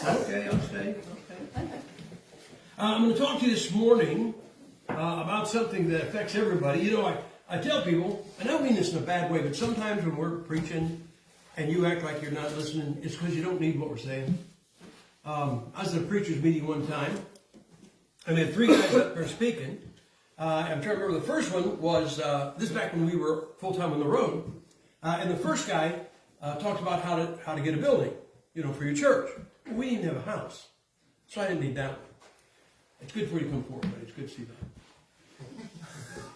Okay, I'll stay. I'm going to talk to you this morning about something that affects everybody. You know, I tell people, and I don't mean this in a bad way, but sometimes when we're preaching and you act like you're not listening, it's because you don't need what we're saying. I was at a preacher's meeting one time, and they had three guys up there speaking. I'm trying to remember, the first one was, this is back when we were full-time on the road, and the first guy talked about how to get a building, you know, for your church. We didn't have a house, so I didn't need that one. It's good for you to come forward, but it's good to see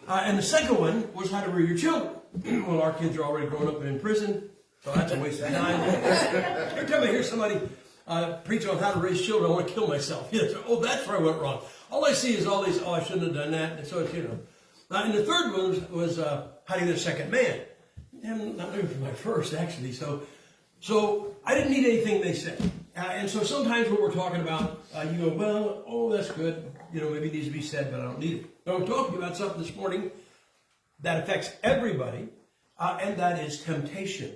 that. And the second one was how to rear your children. Well, our kids are already grown up and in prison, so that's a waste of time. Every time I hear somebody preach on how to raise children, I want to kill myself. Yes, oh, that's where I went wrong. All I see is all these, oh, I shouldn't have done that. And so it's, you know. And the third one was how to get a second man. And not even for my first, actually. So I didn't need anything they said. And so sometimes when we're talking about, you go, well, oh, that's good. You know, maybe it needs to be said, but I don't need it. But I'm talking about something this morning that affects everybody, and that is temptation.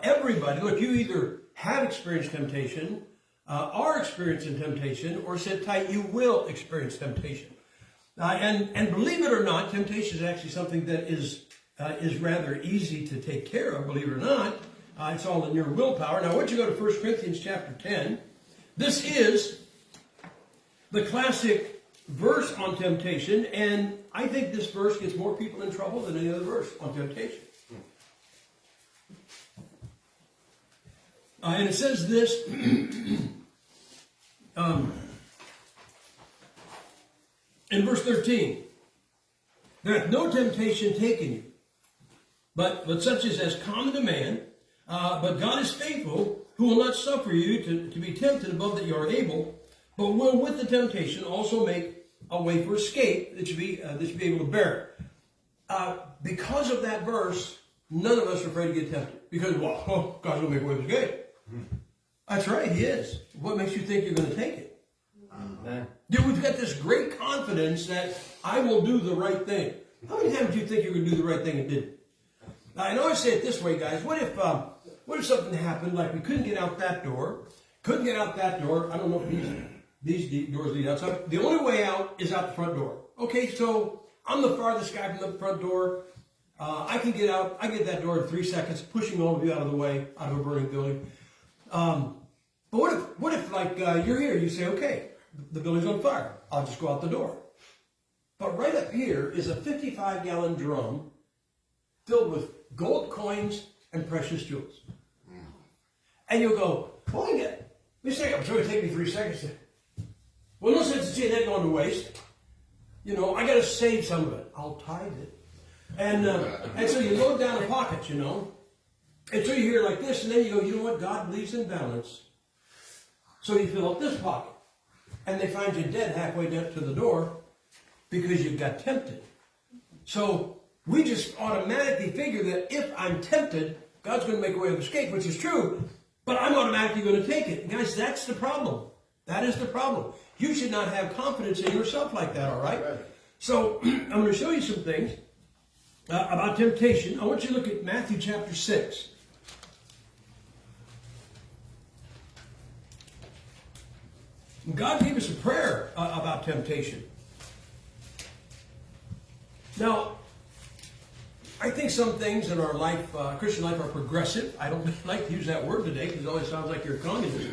Everybody, look, you either have experienced temptation, are experiencing temptation, or sit tight, you will experience temptation. And believe it or not, temptation is actually something that is rather easy to take care of, believe it or not. It's all in your willpower. Now, I want you to go to 1 Corinthians chapter 10. This is the classic verse on temptation, and I think this verse gets more people in trouble than any other verse on temptation. And it says this, in verse 13, there hath no temptation taken you, but such as common to man. But God is faithful, who will not suffer you to be tempted above that you are able, but will with the temptation also make a way for escape that you be able to bear it. Because of that verse, none of us are afraid to get tempted. Because, well, oh, God's going to make a way for escape. That's right, He is. What makes you think you're going to take it? Dude, we've got this great confidence that I will do the right thing. How many times do you think you're going to do the right thing and didn't? Now, I always say it this way, guys. What if something happened, like we couldn't get out that door? I don't know if these doors lead outside. The only way out is out the front door. Okay, so I'm the farthest guy from the front door. I can get out. I get that door in 3 seconds, pushing all of you out of the way, out of a burning building. But what if like you're here? You say, okay, the building's on fire. I'll just go out the door. But right up here is a 55-gallon drum filled with gold coins and precious jewels. And you'll go, well, I get it. It's going to take me 3 seconds. Well, no sense in seeing that going to waste. You know, I got to save some of it. I'll tithe it. And so you load down the pockets, you know. And so you hear like this, and then you go, you know what? God believes in balance. So you fill up this pocket. And they find you dead halfway down to the door because you got tempted. So we just automatically figure that if I'm tempted, God's going to make a way of escape, which is true, but I'm automatically going to take it. And guys, that's the problem. That is the problem. You should not have confidence in yourself like that, all right? So I'm going to show you some things about temptation. I want you to look at Matthew chapter 6. God gave us a prayer about temptation. Now, I think some things in our life, Christian life, are progressive. I don't like to use that word today because it always sounds like you're a communist.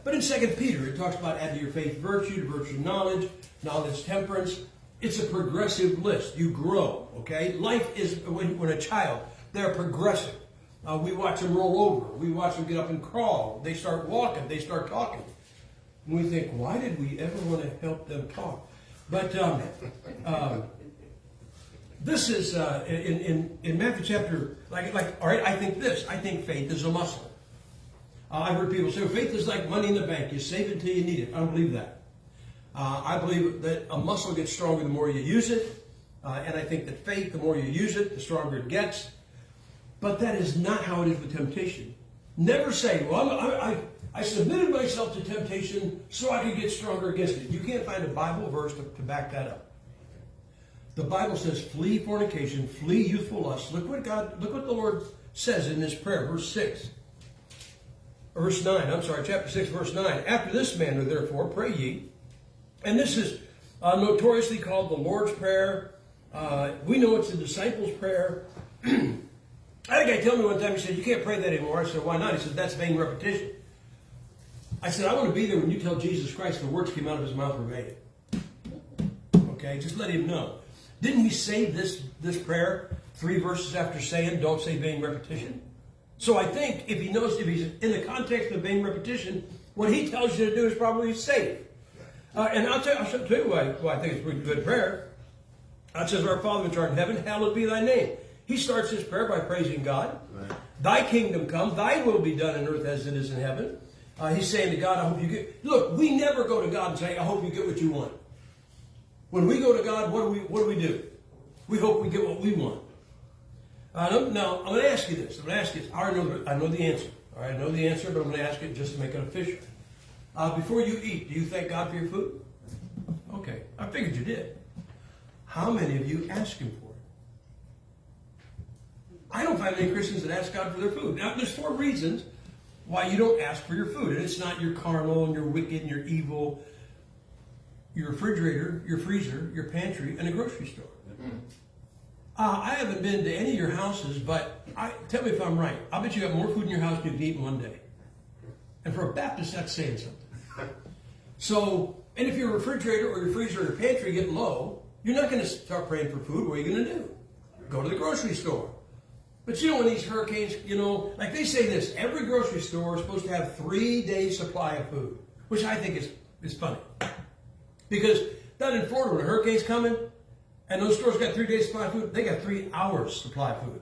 But in 2 Peter, it talks about add to your faith virtue, to virtue knowledge, knowledge temperance. It's a progressive list. You grow, okay? Life is, when a child, they're progressive. We watch them roll over. We watch them get up and crawl. They start walking. They start talking. And we think, why did we ever want to help them talk? But this is in Matthew chapter, all right, I think this. I think faith is a muscle. I've heard people say, faith is like money in the bank. You save it until you need it. I don't believe that. I believe that a muscle gets stronger the more you use it. And I think that faith, the more you use it, the stronger it gets. But that is not how it is with temptation. Never say, well, I submitted myself to temptation so I could get stronger against it. You can't find a Bible verse to back that up. The Bible says, flee fornication, flee youthful lust. Look what the Lord says in this prayer, verse 6. verse 9. I'm sorry, chapter 6, verse 9. After this manner, therefore, pray ye. And this is notoriously called the Lord's Prayer. We know it's the disciples' prayer. I had a guy tell me one time, he said, you can't pray that anymore. I said, why not? He said, that's vain repetition. I said, I want to be there when you tell Jesus Christ the words came out of his mouth were vain. Okay, just let him know. Didn't he say this prayer 3 verses after saying, don't say vain repetition? So I think if he knows, if he's in the context of vain repetition, what he tells you to do is probably safe. And I'll tell you why I think it's a pretty good prayer. It says, our Father which art in heaven, hallowed be thy name. He starts his prayer by praising God. Right. Thy kingdom come, thy will be done in earth as it is in heaven. He's saying to God, I hope you get... Look, we never go to God and say, I hope you get what you want. When we go to God, what do we do? We hope we get what we want. Now, I'm going to ask you this. I'm going to ask you this. I know the answer. All right, I know the answer, but I'm going to ask it just to make it official. Before you eat, do you thank God for your food? Okay, I figured you did. How many of you ask him for it? I don't find many Christians that ask God for their food. Now, there's 4 reasons why you don't ask for your food. And it's not you're carnal and you're wicked and you're evil. Your refrigerator, your freezer, your pantry, and a grocery store. I haven't been to any of your houses, but tell me if I'm right. I bet you got more food in your house than you can eat in one day. And for a Baptist, that's saying something. So, and if your refrigerator or your freezer or your pantry get low, you're not going to start praying for food. What are you going to do? Go to the grocery store. But you know, when these hurricanes, like they say this, every grocery store is supposed to have 3 days supply of food, which I think is funny. Because down in Florida, when a hurricane's coming, and those stores got 3 days supply of food, they got 3 hours supply of food.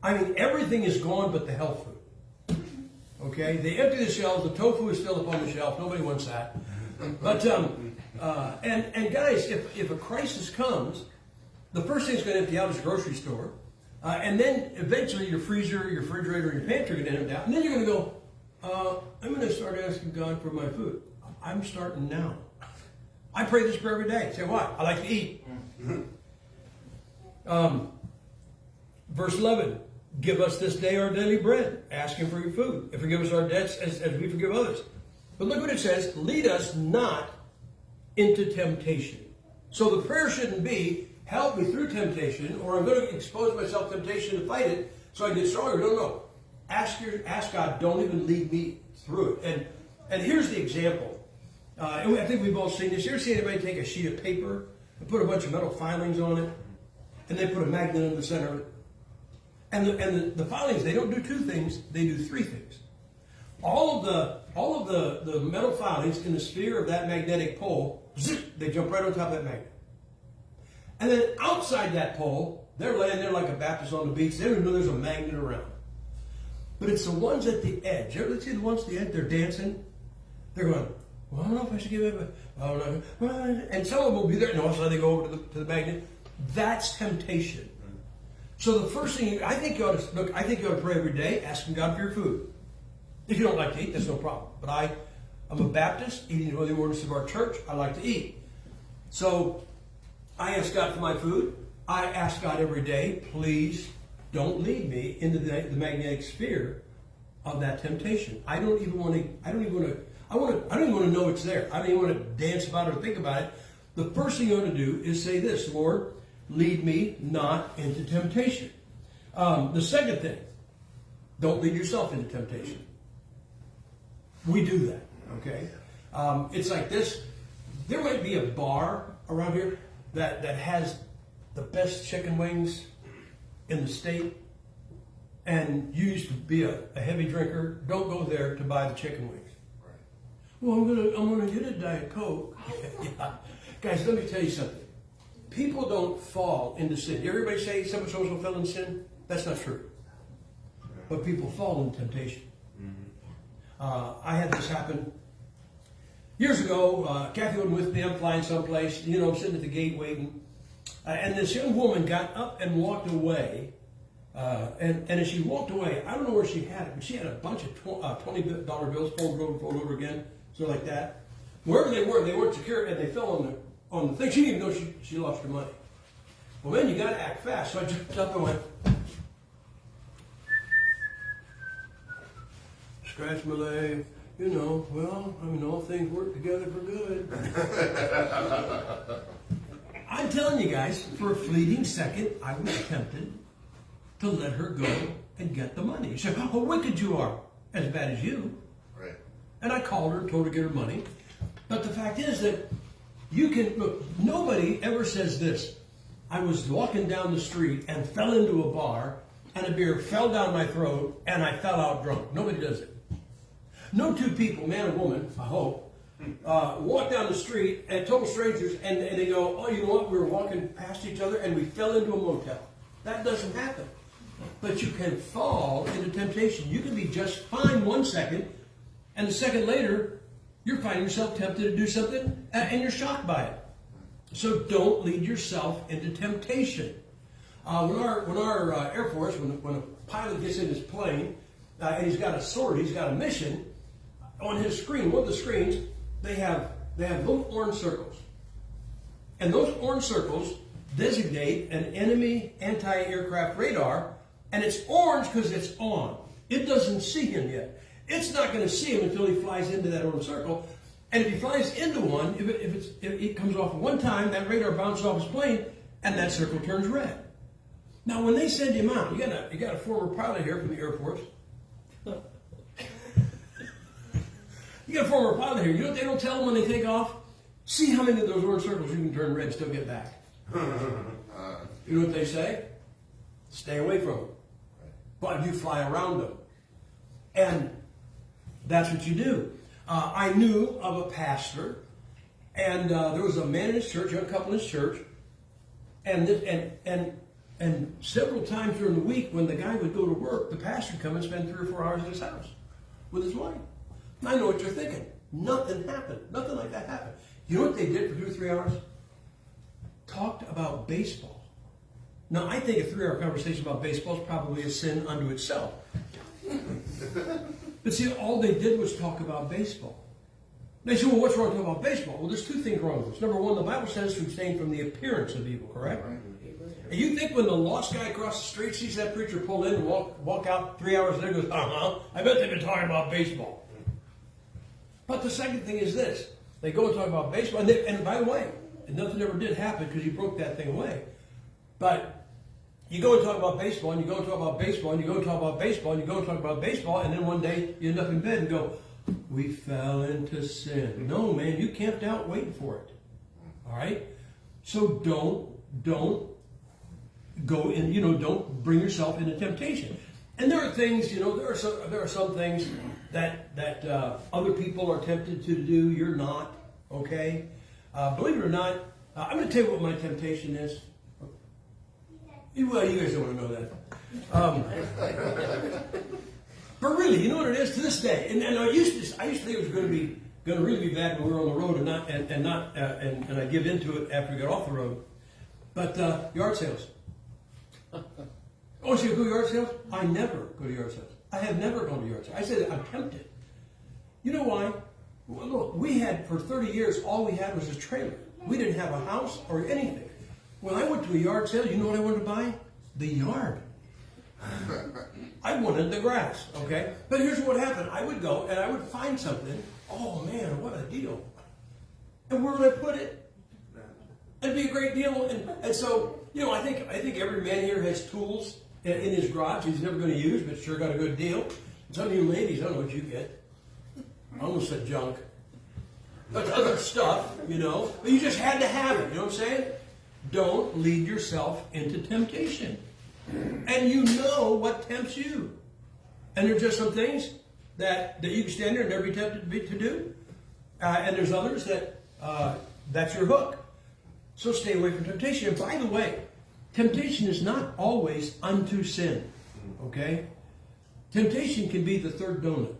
I mean, everything is gone but the health food. Okay? They empty the shelves, the tofu is still up on the shelf, nobody wants that. But, and guys, if a crisis comes, the first thing it's going to empty out is the grocery store. And then eventually your freezer, your refrigerator, and your pantry are going to empty out. And then you're going to go, I'm going to start asking God for my food. I'm starting now. I pray this prayer every day. Say, why? I like to eat. Verse 11, give us this day our daily bread. Ask him for your food. And forgive us our debts as we forgive others. But look what it says, lead us not into temptation. So the prayer shouldn't be, help me through temptation, or I'm going to expose myself to temptation to fight it so I get stronger. No. Ask God, don't even lead me through it. And here's the example. I think we've all seen this. You ever seen anybody take a sheet of paper and put a bunch of metal filings on it, and they put a magnet in the center of it? And the filings, they don't do 2 things, they do 3 things. All of the metal filings in the sphere of that magnetic pole, zip, they jump right on top of that magnet. And then outside that pole, they're laying there like a Baptist on the beach. They don't even know there's a magnet around. But it's the ones at the edge. You ever see the ones at the edge? They're dancing. They're going, well, I don't know if I should give it a... And some of them will be there. And all of a sudden they go over to the magnet. That's temptation. So the first thing, I think you ought to pray every day, asking God for your food. If you don't like to eat, that's no problem. But I'm a Baptist, eating one of the ordinances of our church. I like to eat. So I ask God for my food. I ask God every day, please don't lead me into the magnetic sphere of that temptation. I don't even want to know it's there. I don't even want to dance about it or think about it. The first thing you ought to do is say this, Lord, lead me not into temptation. The second thing, don't lead yourself into temptation. We do that, okay? It's like this. There might be a bar around here that has the best chicken wings in the state, and you used to be a heavy drinker. Don't go there to buy the chicken wings. Right. Well, I'm gonna get a Diet Coke. Yeah. Guys, let me tell you something. People don't fall into sin. Everybody say someone so fell in sin? That's not true. But people fall into temptation. I had this happen years ago. Kathy wasn't with me. I'm flying someplace. I'm sitting at the gate waiting. And this young woman got up and walked away. And as she walked away, I don't know where she had it, but she had a bunch of $20 bills fold over again, so like that. Wherever they weren't secure, and they fell on the thing. She didn't even know she lost her money. Well, man, you got to act fast. So I jumped up and went, scratch my leg. You know, well, I mean, all things work together for good. I'm telling you guys, for a fleeting second, I was tempted to let her go and get the money. She said, how wicked you are, as bad as you. Right. And I called her and told her to get her money. But the fact is that you can, look, nobody ever says this. I was walking down the street and fell into a bar, and a beer fell down my throat, and I fell out drunk. Nobody does it. No two people, man or woman, I hope, walk down the street and total strangers, and they go, oh, you know what, we were walking past each other, and we fell into a motel. That doesn't happen. But you can fall into temptation. You can be just fine 1 second, and a second later, you're finding yourself tempted to do something, and you're shocked by it. So don't lead yourself into temptation. When our Air Force, when a pilot gets in his plane, and he's got a sword, he's got a mission, on his screen, one of the screens, they have little orange circles. And those orange circles designate an enemy anti-aircraft radar, and it's orange because it's on. It doesn't see him yet. It's not going to see him until he flies into that orange circle. And if he flies into one, if it comes off one time, that radar bounces off his plane, and that circle turns red. Now, when they send him out, you got a former pilot here from the Air Force. You got a former pilot here. You know what they don't tell them when they take off? See how many of those orange circles you can turn red and still get back. You know what they say? Stay away from them. But you fly around them. And that's what you do. I knew of a pastor, and there was a man in his church, a young couple in his church, and several times during the week when the guy would go to work, the pastor would come and spend 3 or 4 hours at his house with his wife. And I know what you're thinking. Nothing happened. Nothing like that happened. You know what they did for 2 or 3 hours? Talked about baseball. Now, I think a 3-hour conversation about baseball is probably a sin unto itself. But see, all they did was talk about baseball. They said, well, what's wrong with talking about baseball? Well, there's 2 things wrong with this. Number one, the Bible says to abstain from the appearance of evil, correct? Right. And you think when the lost guy across the street sees that preacher pull in and walk out 3 hours later, goes, I bet they've been talking about baseball. But the second thing is this. They go and talk about baseball. And by the way, nothing ever did happen because he broke that thing away. But you go and talk about baseball, and you go and talk about baseball, and you go and talk about baseball, and you go and talk about baseball, and then one day you end up in bed and go, we fell into sin. No, man, you camped out waiting for it. All right? So don't go in, don't bring yourself into temptation. And there are things, there are some things that other people are tempted to do. You're not, okay? Believe it or not, I'm going to tell you what my temptation is. Well, you guys don't want to know that. But really, you know what it is to this day. And I used to think it was going to really be bad when we were on the road, and I give into it after we got off the road. But yard sales. Oh, so you go to yard sales? I never go to yard sales. I have never gone to yard sales. I said I'm tempted. You know why? Well, look, we had, for 30 years, all we had was a trailer. We didn't have a house or anything. When I went to a yard sale, you know what I wanted to buy? The yard. I wanted the grass, okay? But here's what happened. I would go and I would find something. Oh, man, what a deal. And where would I put it? It'd be a great deal. And so, I think every man here has tools in his garage he's never going to use, but sure got a good deal. Some of you ladies, I don't know what you get. I almost said junk. But other stuff, But you just had to have it, you know what I'm saying? Don't lead yourself into temptation. And you know what tempts you. And there's just some things that you can stand there and never be tempted to do. And there's others that's your hook. So stay away from temptation. And by the way, temptation is not always unto sin. Okay? Temptation can be the third donut.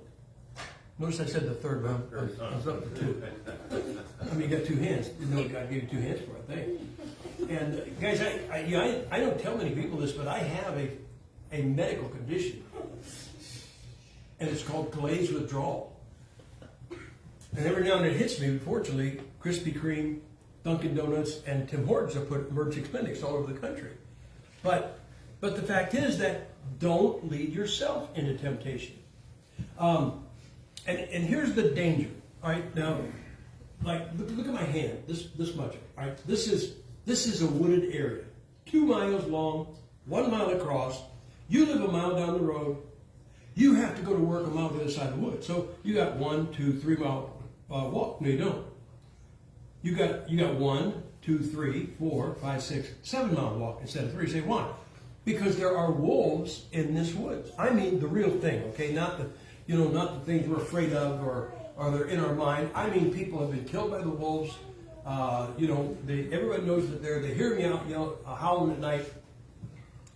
Notice I said the third round. I was up for 2. I mean, you got 2 hands. You know what God gave you 2 hands for, I think. And guys, I don't tell many people this, but I have a medical condition. And it's called glazed withdrawal. And every now and then it hits me. Fortunately, Krispy Kreme, Dunkin' Donuts, and Tim Hortons have put emergency clinics all over the country. But the fact is that don't lead yourself into temptation. And here's the danger. All right, now, like look at my hand, this much. All right, this is a wooded area, 2 miles long, 1 mile across. You live a mile down the road. You have to go to work a mile the other side of the woods. So you got 1, 2, 3 mile walk. No, you don't. You got 1, 2, 3, 4, 5, 6, 7 mile walk instead of 3. Say why? Because there are wolves in this woods. I mean the real thing, okay? Not the things we're afraid of or they're in our mind. I mean people have been killed by the wolves. Everybody knows that they hear me out howling at night.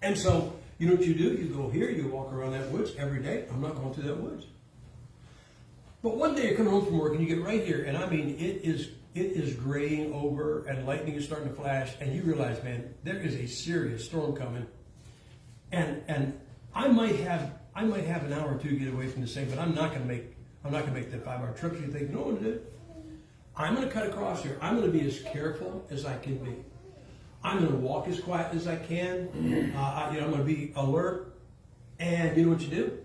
And so, you know what you do? You go here, you walk around that woods every day. I'm not going through that woods. But one day you come home from work and you get right here, and I mean it is graying over and lightning is starting to flash, and you realize, man, there is a serious storm coming. And I might have an hour or two to get away from this thing, but I'm not gonna make that 5-hour trip. So you think, you know what to do? I'm gonna cut across here. I'm gonna be as careful as I can be. I'm gonna walk as quiet as I can. I'm gonna be alert. And you know what you do?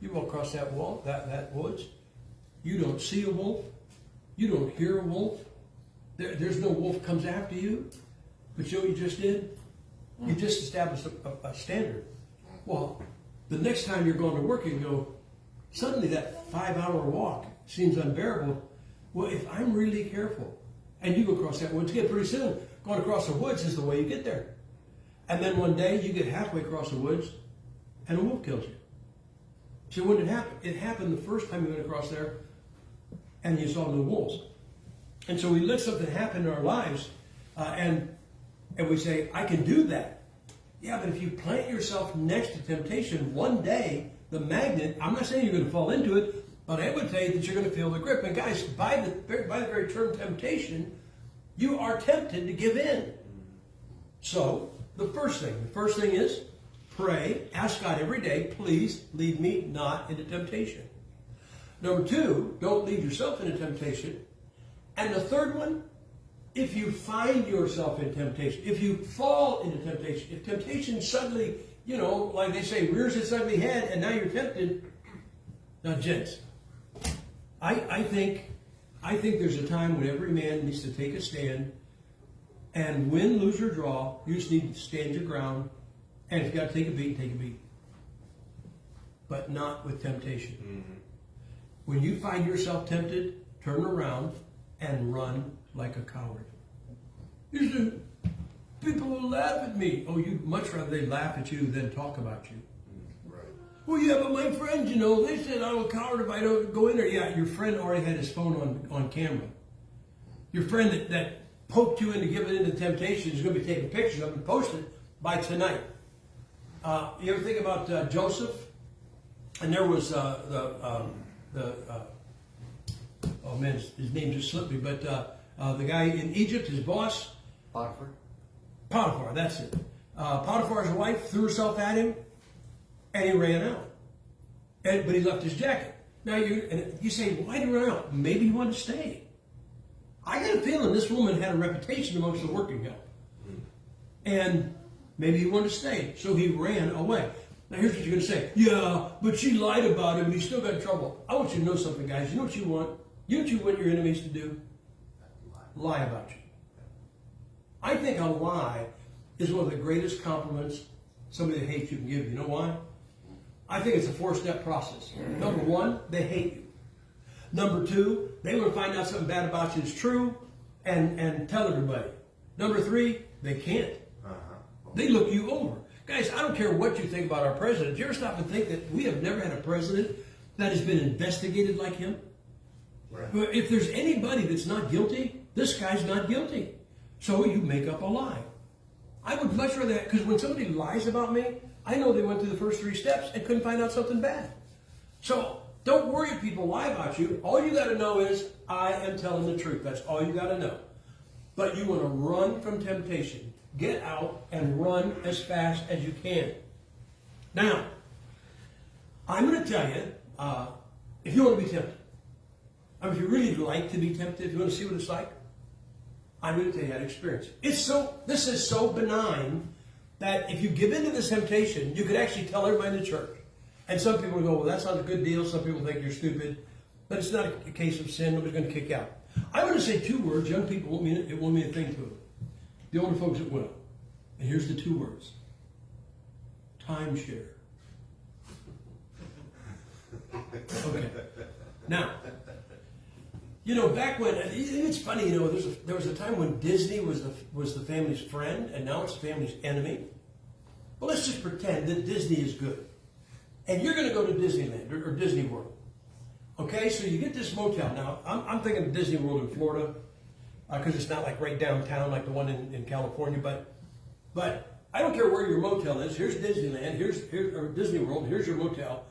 You walk across that wall, that woods. You don't see a wolf. You don't hear a wolf. There's no wolf comes after you. But you know what you just did? You just established a standard. Well, the next time you're going to work, you go, suddenly that 5-hour walk seems unbearable. Well, if I'm really careful, and you go across that woods again, pretty soon, going across the woods is the way you get there. And then one day, you get halfway across the woods, and a wolf kills you. So when did it happen? It happened the first time you went across there, and you saw no wolves. And so we let something happen in our lives, and we say, I can do that. Yeah, but if you plant yourself next to temptation, one day, the magnet, I'm not saying you're going to fall into it, but I would say that you're going to feel the grip. And guys, by the very term temptation, you are tempted to give in. So, the first thing is, pray, ask God every day, please lead me not into temptation. Number 2, don't lead yourself into temptation. And the third one, if you find yourself in temptation, if you fall into temptation, if temptation suddenly, like they say, rears its ugly head and now you're tempted. Now, gents, I think there's a time when every man needs to take a stand, and win, lose, or draw, you just need to stand your ground, and if you got to take a beat, take a beat. But not with temptation. Mm-hmm. When you find yourself tempted, turn around and run like a coward. People will laugh at me. Oh, you'd much rather they laugh at you than talk about you. Right. Well, yeah, but my friends, they said I'm a coward if I don't go in there. Yeah, your friend already had his phone on camera. Your friend that poked you into giving into temptation is going to be taking pictures of and posted by tonight. You ever think about Joseph? And there was oh man, his name just slipped me, but the guy in Egypt, his boss, Potiphar, that's it. Potiphar's wife threw herself at him, and he ran out. But he left his jacket. Now you say, why did he run out? Maybe he wanted to stay. I got a feeling this woman had a reputation amongst the working help. And maybe he wanted to stay, so he ran away. Now here's what you're going to say. Yeah, but she lied about him and he still got in trouble. I want you to know something, guys. You know what you want? You know what you want your enemies to do? Lie about you. I think a lie is one of the greatest compliments somebody that hates you can give you. You know why? I think it's a 4-step process. Number 1, they hate you. Number 2, they want to find out something bad about you is true and tell everybody. Number 3, they can't. They look you over. Guys, I don't care what you think about our president. Do you ever stop and think that we have never had a president that has been investigated like him? Right. But if there's anybody that's not guilty, this guy's not guilty. So you make up a lie. I would much rather that, because when somebody lies about me, I know they went through the first 3 steps and couldn't find out something bad. So don't worry if people lie about you. All you got to know is, I am telling the truth. That's all you got to know. But you want to run from temptation. Get out and run as fast as you can. Now, I'm going to tell you, if you want to be tempted, if you really like to be tempted, if you want to see what it's like, I'm going to tell you how to experience it. This is so benign that if you give in to this temptation, you could actually tell everybody in the church. And some people go, well, that sounds a good deal. Some people think you're stupid. But it's not a case of sin. Nobody's going to kick you out. I want to say 2 words. Young people won't mean a thing to them. The older folks it will. And here's the 2 words. Timeshare. Okay. Now, back when, it's funny, there was a time when Disney was the family's friend, and now it's the family's enemy. Well, let's just pretend that Disney is good. And you're going to go to Disneyland or Disney World. Okay, so you get this motel. Now, I'm thinking of Disney World in Florida, because it's not like right downtown like the one in California, but I don't care where your motel is. Here's Disneyland, here's Disney World, here's your motel.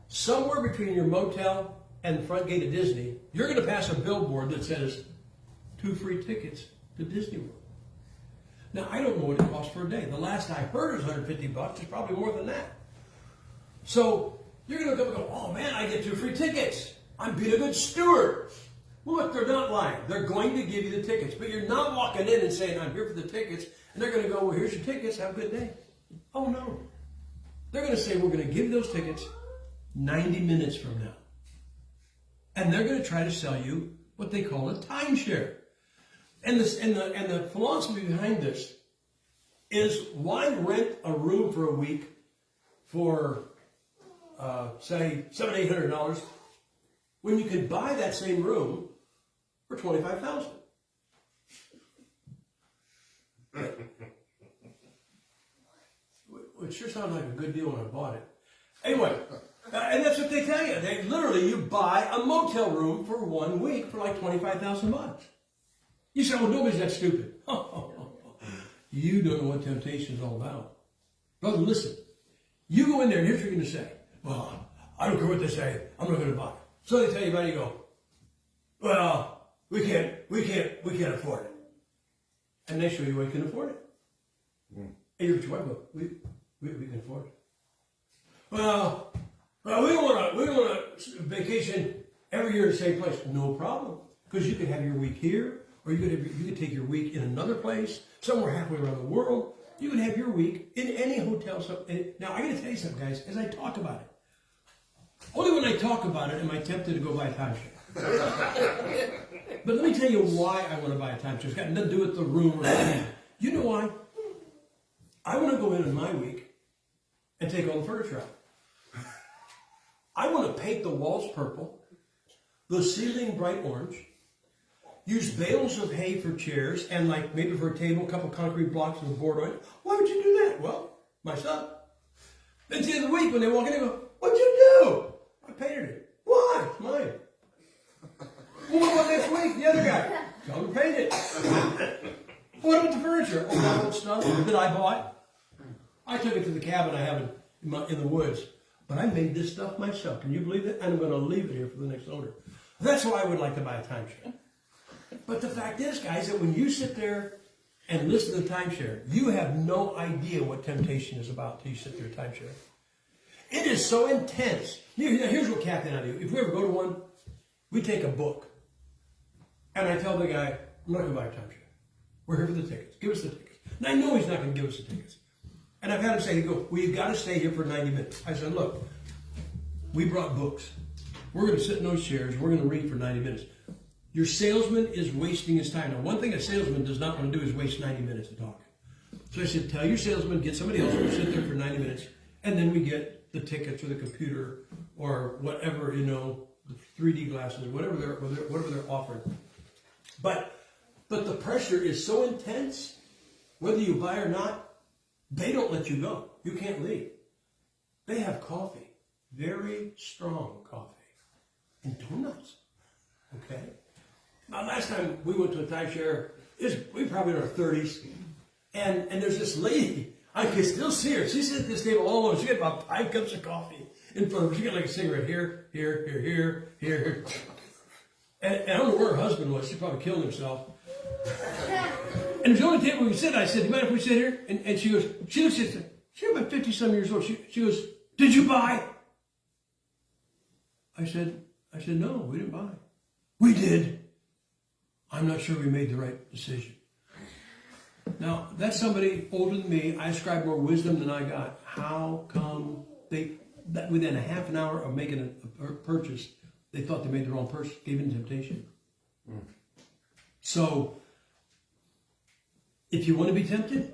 Somewhere between your motel and the front gate of Disney, you're going to pass a billboard that says 2 free tickets to Disney World. Now, I don't know what it costs for a day. The last I heard was $150. It's probably more than that. So you're going to come and go, oh man, I get 2 free tickets. I'm being a good steward. Well, look, they're not lying. They're going to give you the tickets. But you're not walking in and saying, I'm here for the tickets. And they're going to go, well, here's your tickets. Have a good day. Oh, no. They're going to say, we're going to give you those tickets 90 minutes from now. And they're going to try to sell you what they call a timeshare. And the philosophy behind this is, why rent a room for a week for, say, $700, $800 when you can buy that same room for $25,000? It sure sounded like a good deal when I bought it. Anyway, and that's what they tell you. They literally, you buy a motel room for 1 week for like $25,000. You say, well, nobody's that stupid. You don't know what temptation is all about. Brother, listen. You go in there and here's what you're going to say. Well, I don't care what they say. I'm not going to buy it. So they tell you about it, you go, well, we can't afford it. And they show you where you can afford it. And you're with your wife, we can afford it. Well, we don't want to vacation every year in the same place. No problem. Because you could have your week here, or you could take your week in another place, somewhere halfway around the world. You could have your week in any hotel. Now, I got to tell you something, guys, as I talk about it. Only when I talk about it am I tempted to go buy a timeshare. But let me tell you why I want to buy a timeshare. It's got nothing to do with the room or anything. You know why? I want to go in my week and take all the furniture out. I want to paint the walls purple, the ceiling bright orange, use bales of hay for chairs, and like maybe for a table, a couple concrete blocks with a board on it. Why would you do that? Well, my son. Then at the end of the week, when they walk in, they go, what'd you do? I painted it. Why? It's mine. Well, what about next week? The other guy. Tell him to paint it. What about the furniture? Oh, that old stuff that I bought. I took it to the cabin I have in the woods. But I made this stuff myself. Can you believe it? And I'm going to leave it here for the next owner. That's why I would like to buy a timeshare. But the fact is, guys, that when you sit there and listen to the timeshare, you have no idea what temptation is about until you sit there at timeshare. It is so intense. Here's what Kathy and I do. If we ever go to one, we take a book. And I tell the guy, I'm not going to buy a timeshare. We're here for the tickets. Give us the tickets. And I know he's not going to give us the tickets. And I've had him say, well, you've got to stay here for 90 minutes. I said, look, we brought books. We're going to sit in those chairs. We're going to read for 90 minutes. Your salesman is wasting his time. Now, one thing a salesman does not want to do is waste 90 minutes of talking. So I said, tell your salesman, get somebody else to sit there for 90 minutes, and then we get the tickets or the computer or whatever, the 3D glasses, whatever they're offering. But the pressure is so intense, whether you buy or not, they don't let you go. You can't leave. They have coffee, very strong coffee, and donuts. Okay? Now, last time we went to a timeshare, we probably in our 30s, and there's this lady, I can still see her. She's at this table all alone. She got about 5 cups of coffee in front of her. She got like a cigarette here. And I don't know where her husband was. She probably killed himself. And it was the only table we could sit. I said, do you mind if we sit here? And she goes, she looks at me. She's about 50-some years old. She goes, did you buy? I said, no, we didn't buy. We did. I'm not sure we made the right decision. Now, that's somebody older than me. I ascribe more wisdom than I got. How come that within a half an hour of making a purchase, they thought they made the wrong purchase, gave in to temptation. So, if you want to be tempted,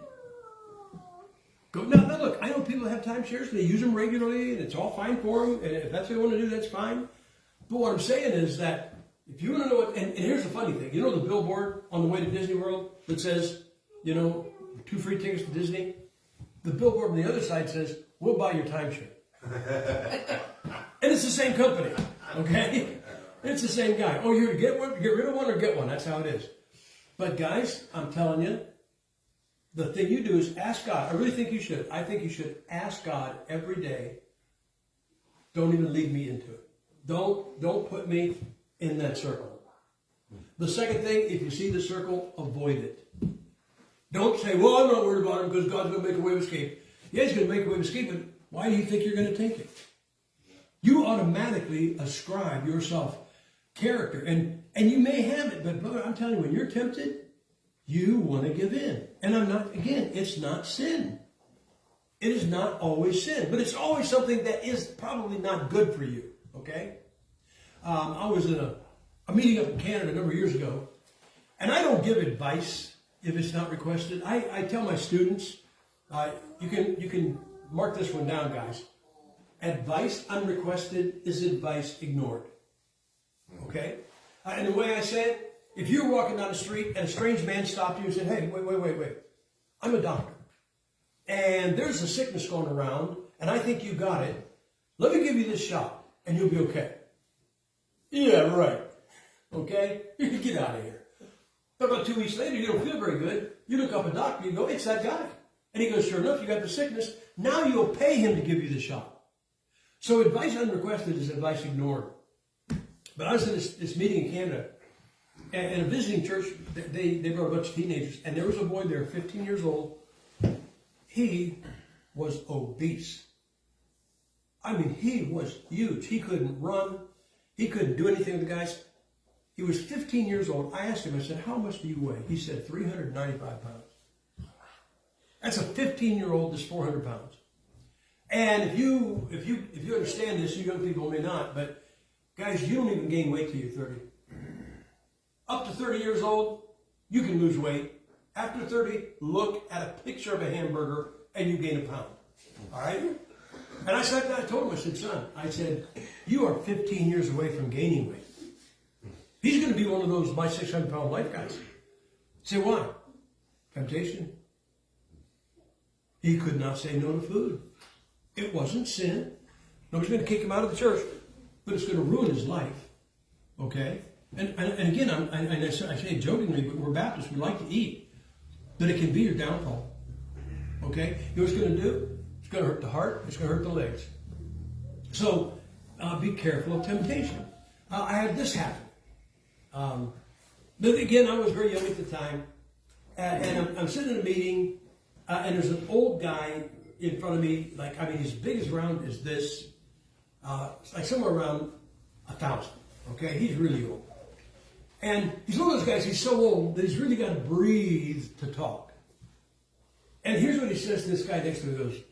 go. Now, look, I know people have timeshares, they use them regularly, and it's all fine for them, and if that's what they want to do, that's fine. But what I'm saying is that if you want to know what, and here's the funny thing, you know the billboard on the way to Disney World that says, 2 free tickets to Disney? The billboard on the other side says, we'll buy your timeshare. And it's the same company, okay? It's the same guy. Oh, you're here to get one, get rid of one, or get one. That's how it is. But guys, I'm telling you, the thing you do is ask God. I really think you should. I think you should ask God every day. Don't even lead me into it. Don't put me in that circle. The second thing, if you see the circle, avoid it. Don't say, well, I'm not worried about him because God's going to make a way of escape. Yeah, he's going to make a way of escape, but why do you think you're going to take it? You automatically ascribe yourself character, and you may have it, but brother, I'm telling you, when you're tempted, you want to give in. And it's not sin. It is not always sin, but it's always something that is probably not good for you, okay? I was in a meeting up in Canada a number of years ago, and I don't give advice if it's not requested. I tell my students, you can mark this one down, guys. Advice unrequested is advice ignored. Okay? And the way I say it, if you're walking down the street and a strange man stopped you and said, hey, wait. I'm a doctor. And there's a sickness going around, and I think you got it. Let me give you this shot, and you'll be okay. Yeah, right. Okay? You can get out of here. But about 2 weeks later, you don't feel very good. You look up a doctor, you go, it's that guy. And he goes, sure enough, you got the sickness. Now you'll pay him to give you the shot. So advice unrequested is advice ignored. But I was in this meeting in Canada, and a visiting church, they brought a bunch of teenagers, and there was a boy there, 15 years old. He was obese. I mean, he was huge. He couldn't run. He couldn't do anything with the guys. He was 15 years old. I asked him, I said, how much do you weigh? He said, 395 pounds. That's a 15-year-old that's 400 pounds. And if you understand this, you young people may not, but guys, you don't even gain weight till you're 30. Up to 30 years old, you can lose weight. After 30, look at a picture of a hamburger and you gain a pound. All right? And I told him, I said, son, I said, you are 15 years away from gaining weight. He's going to be one of those my 600-pound life guys. Say, why? Temptation. He could not say no to food. It wasn't sin. Nobody's going to kick him out of the church, but it's going to ruin his life. Okay? And again, I say jokingly, but we're Baptists. We like to eat. But it can be your downfall. Okay? You know what it's going to do? It's going to hurt the heart. It's going to hurt the legs. So, be careful of temptation. I had this happen. But again, I was very young at the time. And I'm sitting in a meeting, and there's an old guy in front of me, as big as round as this, like somewhere around 1,000. Okay? He's really old. And he's one of those guys, he's so old that he's really got to breathe to talk. And here's what he says to this guy next to him. He goes,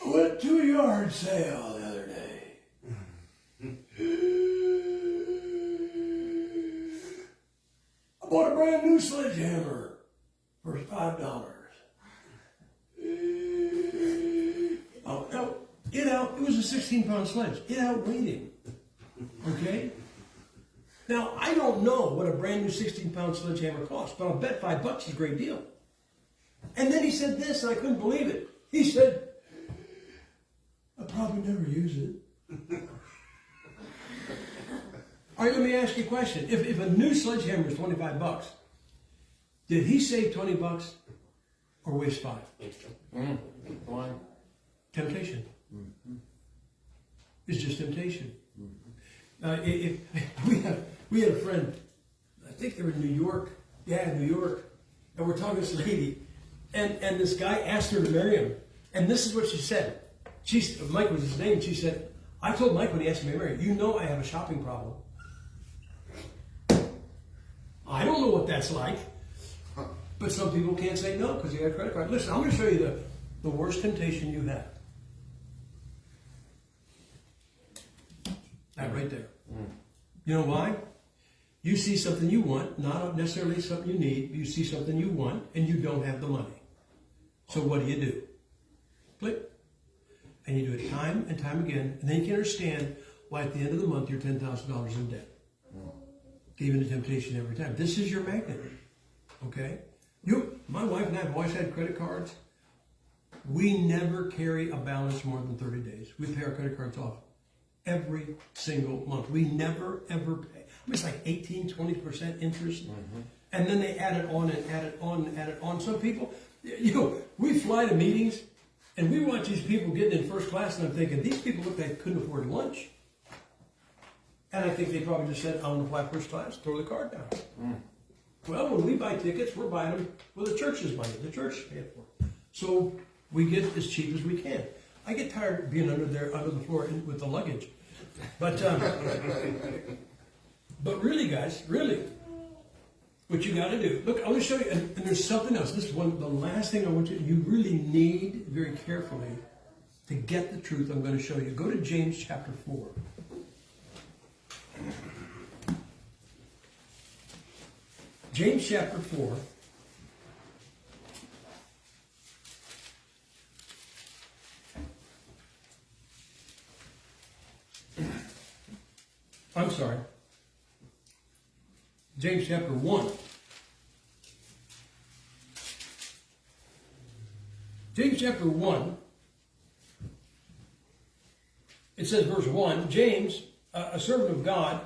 I went to a yard sale the other day. I bought a brand new sledgehammer for $5. Oh, no. It was a 16-pound sledge. It outweighed him. Okay? Now, I don't know what a brand new 16-pound sledgehammer costs, but I'll bet $5 is a great deal. And then he said this, and I couldn't believe it. He said, I'll probably never use it. All right, let me ask you a question. If a new sledgehammer is $25, did he save $20 or waste $5? Why? Temptation. Mm-hmm. It's just temptation. Mm-hmm. We had a friend, I think they were in New York. Yeah, New York. And we're talking to this lady. And this guy asked her to marry him. And this is what she said. Mike was his name. And she said, I told Mike when he asked me to marry, you know I have a shopping problem. I don't know what that's like. But some people can't say no because they got a credit card. Listen, I'm going to show you the worst temptation you have. That right there. You know why? You see something you want, not necessarily something you need. You see something you want, and you don't have the money. So what do? Click. And you do it time and time again, and then you can understand why at the end of the month you're $10,000 in debt. Given the temptation every time. This is your magnet. Okay? My wife and I have always had credit cards. We never carry a balance more than 30 days. We pay our credit cards off every single month. We never, ever pay. I mean, it's like 18, 20% interest. And then they add it on and add it on and add it on. Some people, we fly to meetings and we watch these people getting in first class, and I'm thinking, these people look like they couldn't afford lunch. And I think they probably just said, I want to fly first class, throw the card down. Well, when we buy tickets, we're buying them with the church's money. The church pays for it. So we get as cheap as we can. I get tired of being under the floor with the luggage. But really, guys, really, what you got to do. Look, I want to show you, and there's something else. This is the last thing I want you really need very carefully to get the truth I'm going to show you. Go to James chapter 4. James chapter 4. I'm sorry. James chapter 1. James chapter 1. It says, verse 1, James, a servant of God,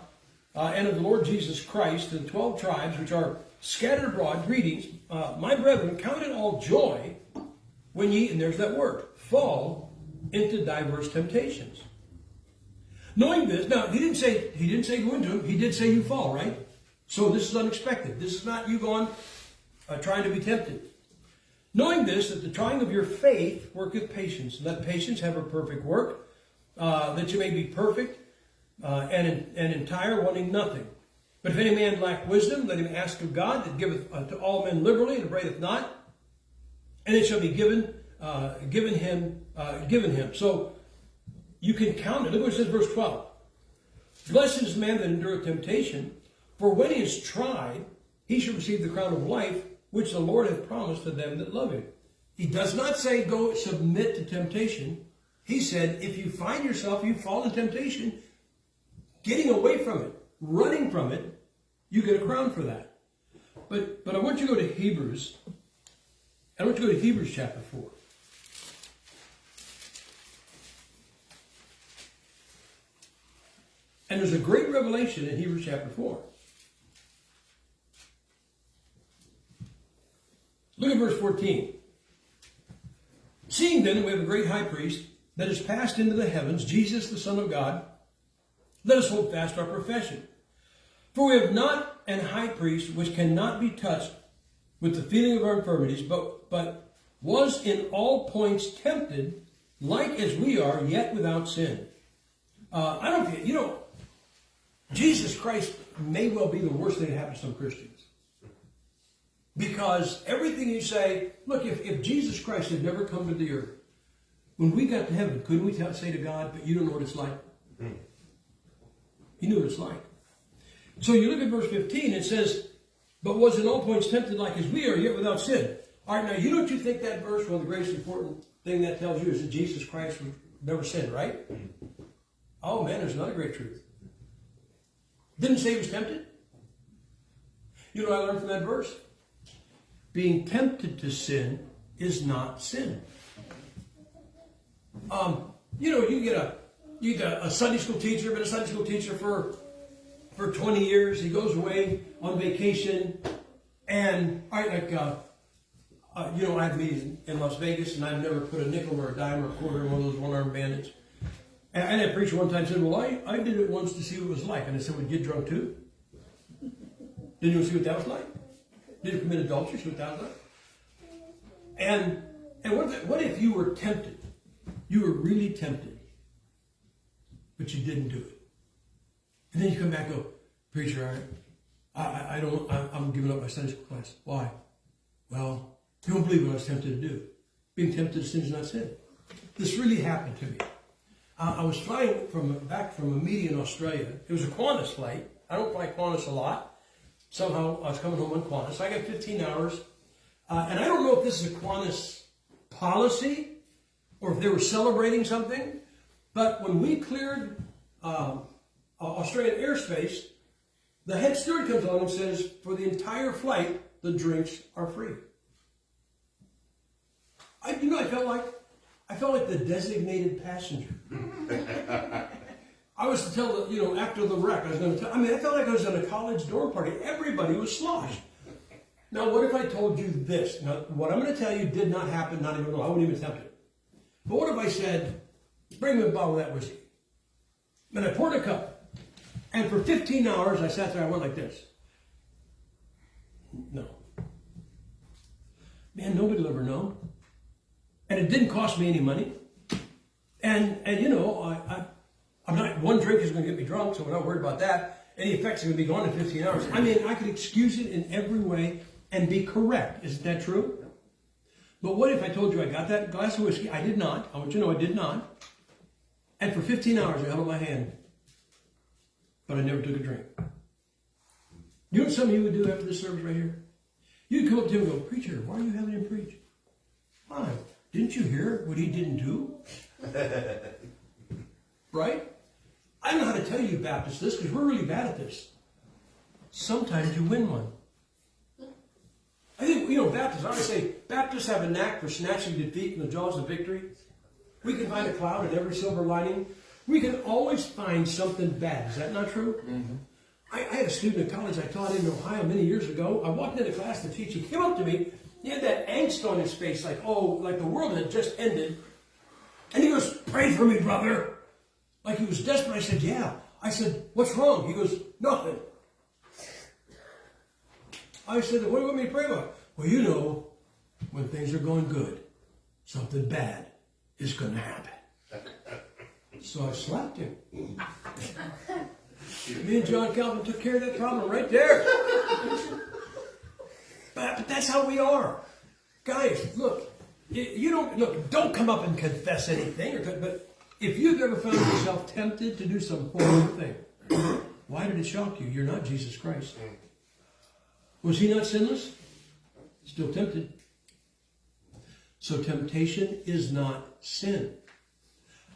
and of the Lord Jesus Christ, to the 12 tribes which are scattered abroad, greetings. My brethren, count it all joy when ye, and there's that word, fall into diverse temptations. Knowing this, now he didn't say go into them. He did say you fall, right? So this is unexpected. This is not you going trying to be tempted. Knowing this, that the trying of your faith worketh patience. Let patience have a perfect work, that you may be perfect and entire, wanting nothing. But if any man lack wisdom, let him ask of God, that giveth to all men liberally, and upbraideth not, and it shall be given him. So you can count it. Look what it says, verse 12. Blessed is the man that endureth temptation, for when he is tried, he shall receive the crown of life, which the Lord hath promised to them that love him. He does not say go submit to temptation. He said if you find yourself, you fall in temptation, getting away from it, running from it, you get a crown for that. But I want you to go to Hebrews. I want you to go to Hebrews chapter 4. And there's a great revelation in Hebrews chapter 4. Look at verse 14. Seeing then that we have a great high priest that is passed into the heavens, Jesus the Son of God, let us hold fast our profession. For we have not an high priest which cannot be touched with the feeling of our infirmities, but was in all points tempted, like as we are, yet without sin. I don't get, Jesus Christ may well be the worst thing that happens to some Christians. Because everything you say, look, if Jesus Christ had never come to the earth, when we got to heaven, couldn't we say to God, but you don't know what it's like? He knew what it's like. So you look at verse 15, it says, but was in all points tempted like as we are, yet without sin. All right, now, don't you think that verse, one of the greatest important thing that tells you is that Jesus Christ never sinned, right? Oh, man, there's another great truth. Didn't say he was tempted. You know what I learned from that verse? Being tempted to sin is not sin. You get a Sunday school teacher, been a Sunday school teacher for 20 years. He goes away on vacation, and I have meetings in Las Vegas, and I've never put a nickel or a dime or a quarter in one of those one-armed bandits. And that preacher one time said, well, I did it once to see what it was like. And I said, well, get drunk too? Didn't you see what that was like? Did you commit adultery? See what that was like? And what if you were tempted? You were really tempted, but you didn't do it. And then you come back and go, preacher, I'm giving up my Sunday school class. Why? Well, you don't believe what I was tempted to do. Being tempted to sin is not sin. This really happened to me. I was flying back from a meeting in Australia. It was a Qantas flight. I don't fly Qantas a lot. Somehow I was coming home on Qantas. So I got 15 hours. And I don't know if this is a Qantas policy or if they were celebrating something. But when we cleared Australian airspace, the head steward comes on and says, for the entire flight, the drinks are free. I felt like the designated passenger. I was to tell, after the wreck, I felt like I was at a college dorm party. Everybody was sloshed. Now, what if I told you this? Now, what I'm going to tell you did not happen, not even, I wouldn't even attempt it. But what if I said, bring me a bottle of that whiskey? And I poured a cup. And for 15 hours, I sat there, I went like this. No. Man, nobody will ever know. And it didn't cost me any money. And I'm not, one drink is going to get me drunk, so we're not worried about that. Any effects are going to be gone in 15 hours. I mean, I could excuse it in every way and be correct. Isn't that true? But what if I told you I got that glass of whiskey? I did not. I want you to know I did not. And for 15 hours, I held up my hand. But I never took a drink. You know what some of you would do after this service right here? You'd come up to him and go, preacher, why are you having him preach? Why? Didn't you hear what he didn't do? Right? I don't know how to tell you Baptists this because we're really bad at this. Sometimes you win one. I think, Baptists, I always say, Baptists have a knack for snatching defeat in the jaws of victory. We can find a cloud in every silver lining. We can always find something bad. Is that not true? Mm-hmm. I had a student in college I taught in Ohio many years ago. I walked into class to teach. He came up to me. He had that angst on his face, like the world had just ended. And he goes, pray for me, brother. Like he was desperate. I said, yeah. I said, what's wrong? He goes, nothing. I said, what do you want me to pray about? Well, when things are going good, something bad is going to happen. So I slapped him. Me and John Calvin took care of that problem right there. But that's how we are. Guys, look, don't come up and confess anything. But if you've ever found yourself tempted to do some horrible thing, why did it shock you? You're not Jesus Christ. Was he not sinless? Still tempted. So temptation is not sin.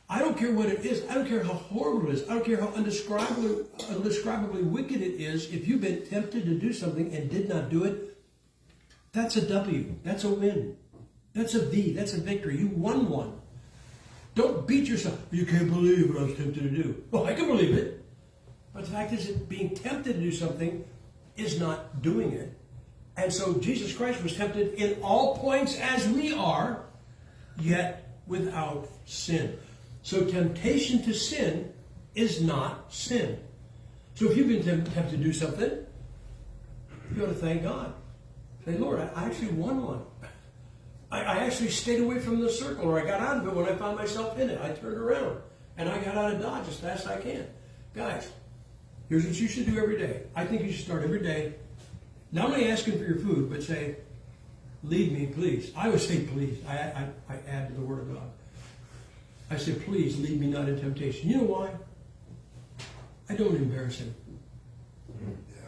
I don't care what it is. I don't care how horrible it is. I don't care how undescribably wicked it is. If you've been tempted to do something and did not do it, that's a W. That's a win. That's a V. That's a victory. You won one. Don't beat yourself. You can't believe what I was tempted to do. Well, I can believe it. But the fact is that being tempted to do something is not doing it. And so Jesus Christ was tempted in all points as we are, yet without sin. So temptation to sin is not sin. So if you've been tempted to do something, you ought to thank God. Say, Lord, I actually won one. I actually stayed away from the circle, or I got out of it when I found myself in it. I turned around, and I got out of Dodge as fast as I can. Guys, here's what you should do every day. I think you should start every day, not only asking for your food, but say, lead me, please. I always say please. I add to the Word of God. I say, please lead me not in temptation. You know why? I don't embarrass him.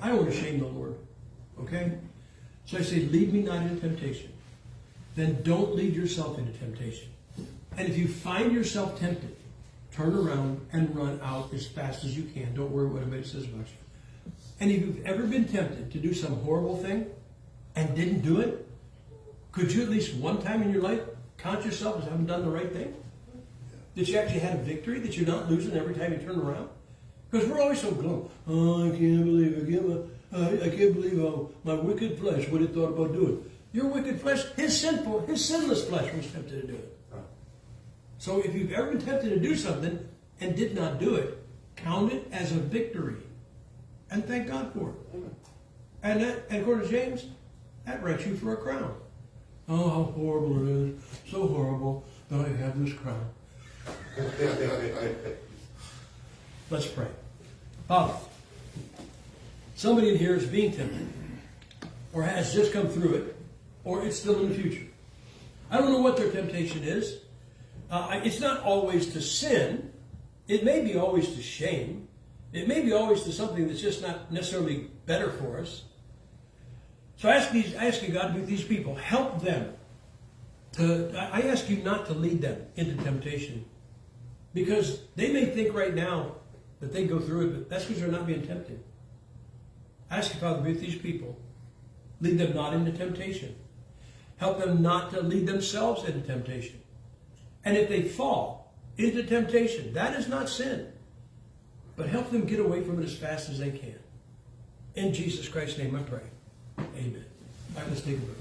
I don't want to shame the Lord. Okay? So I say, lead me not into temptation. Then don't lead yourself into temptation. And if you find yourself tempted, turn around and run out as fast as you can. Don't worry what anybody says about you. And if you've ever been tempted to do some horrible thing and didn't do it, could you at least one time in your life count yourself as having done the right thing? That you actually had a victory, that you're not losing every time you turn around? Because we're always so glum. Oh, I can't believe I can't believe my wicked flesh, what it thought about doing. Your wicked flesh, his sinless flesh was tempted to do it. So if you've ever been tempted to do something and did not do it, count it as a victory. And thank God for it. And according to James, that ranks you for a crown. Oh, how horrible it is. So horrible that I have this crown. Let's pray. Father, somebody in here is being tempted or has just come through it or it's still in the future. I don't know what their temptation is. It's not always to sin. It may be always to shame. It may be always to something that's just not necessarily better for us. So asking God to be with these people, help them. I ask you not to lead them into temptation. Because they may think right now that they go through it, but that's because they're not being tempted. Ask you, Father, to be with these people. Lead them not into temptation. Help them not to lead themselves into temptation. And if they fall into temptation, that is not sin. But help them get away from it as fast as they can. In Jesus Christ's name I pray. Amen. All right, let's take a break.